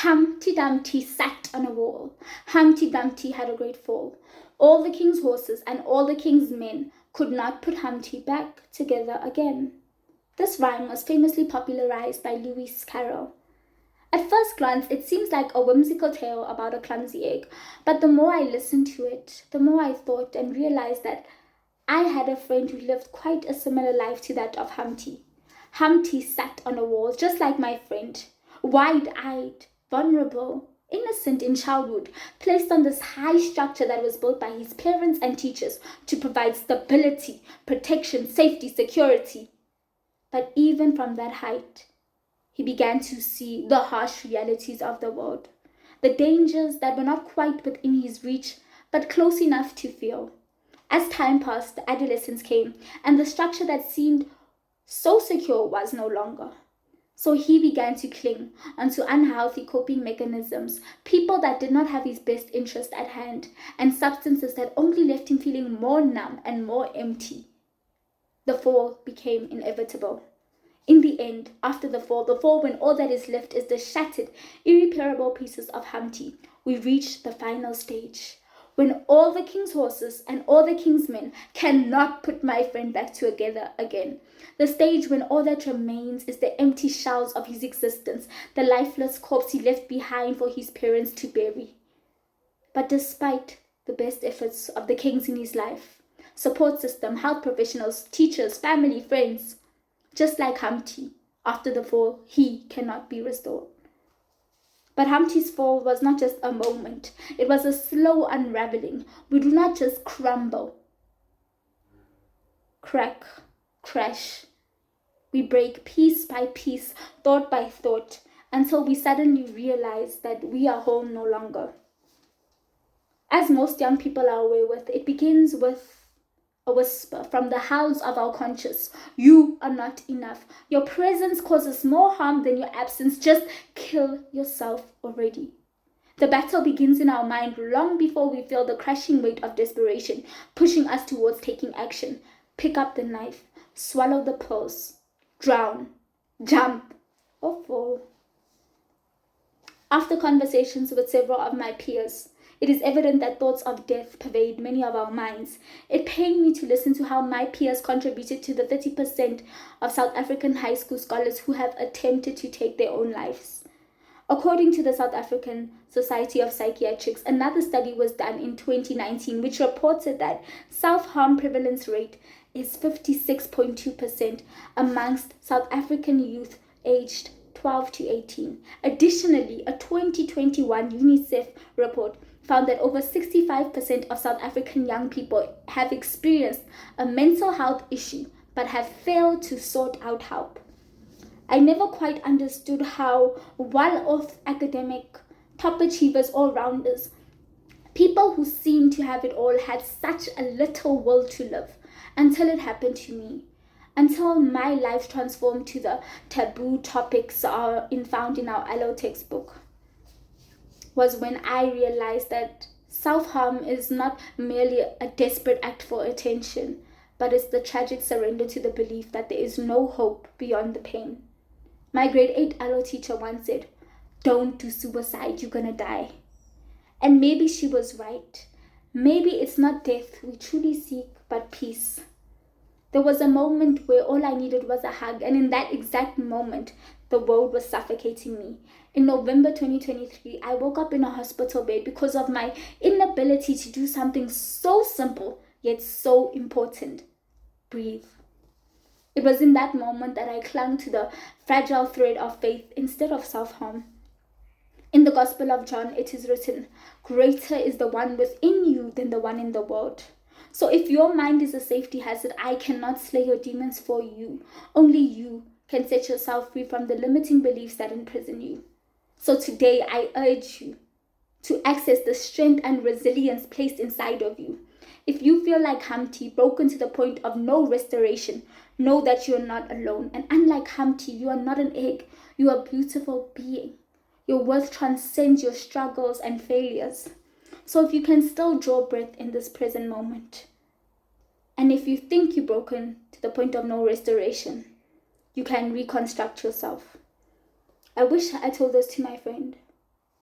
Humpty Dumpty sat on a wall. Humpty Dumpty had a great fall. All the king's horses and all the king's men could not put Humpty back together again. This rhyme was famously popularized by Lewis Carroll. At first glance, it seems like a whimsical tale about a clumsy egg, but the more I listened to it, the more I thought and realized that I had a friend who lived quite a similar life to that of Humpty. Humpty sat on a wall just like my friend, wide-eyed, vulnerable, innocent in childhood, placed on this high structure that was built by his parents and teachers to provide stability, protection, safety, security. But even from that height, he began to see the harsh realities of the world, the dangers that were not quite within his reach, but close enough to feel. As time passed, adolescence came, and the structure that seemed so secure was no longer. So he began to cling onto unhealthy coping mechanisms, people that did not have his best interest at hand, and substances that only left him feeling more numb and more empty. The fall became inevitable. In the end, after the fall when all that is left is the shattered, irreparable pieces of Humpty, we reach the final stage, when all the king's horses and all the king's men cannot put my friend back together again. The stage when all that remains is the empty shells of his existence, the lifeless corpse he left behind for his parents to bury. But despite the best efforts of the kings in his life, support system, health professionals, teachers, family, friends, just like Humpty, after the fall, he cannot be restored. But Humpty's fall was not just a moment. It was a slow unraveling. We do not just crumble, crack, crash. We break piece by piece, thought by thought, until we suddenly realize that we are whole no longer. As most young people are aware with, it begins with a whisper from the house of our conscious. You are not enough. Your presence causes more harm than your absence. Just kill yourself already. The battle begins in our mind long before we feel the crashing weight of desperation, pushing us towards taking action. Pick up the knife, swallow the pills, drown, jump, or fall. After conversations with several of my peers, it is evident that thoughts of death pervade many of our minds. It pained me to listen to how my peers contributed to the 30% of South African high school scholars who have attempted to take their own lives. According to the South African Society of Psychiatrics, another study was done in 2019 which reported that self-harm prevalence rate is 56.2% amongst South African youth aged 12 to 18. Additionally, a 2021 UNICEF report found that over 65% of South African young people have experienced a mental health issue but have failed to sort out help. I never quite understood how well-off academic, top achievers, all-rounders, people who seemed to have it all had such a little will to live until it happened to me. Until my life transformed to the taboo topics found in our allo textbook, was when I realized that self-harm is not merely a desperate act for attention, but it's the tragic surrender to the belief that there is no hope beyond the pain. My grade 8 allo teacher once said, "Don't do suicide, you're gonna die." And maybe she was right. Maybe it's not death we truly seek, but peace. There was a moment where all I needed was a hug, and in that exact moment, the world was suffocating me. In November 2023, I woke up in a hospital bed because of my inability to do something so simple, yet so important. Breathe. It was in that moment that I clung to the fragile thread of faith instead of self-harm. In the Gospel of John, it is written, "Greater is the one within you than the one in the world." So if your mind is a safety hazard, I cannot slay your demons for you. Only you can set yourself free from the limiting beliefs that imprison you. So today, I urge you to access the strength and resilience placed inside of you. If you feel like Humpty, broken to the point of no restoration, know that you are not alone. And unlike Humpty, you are not an egg. You are a beautiful being. Your worth transcends your struggles and failures. So if you can still draw breath in this present moment, and if you think you're broken to the point of no restoration, you can reconstruct yourself. I wish I told this to my friend.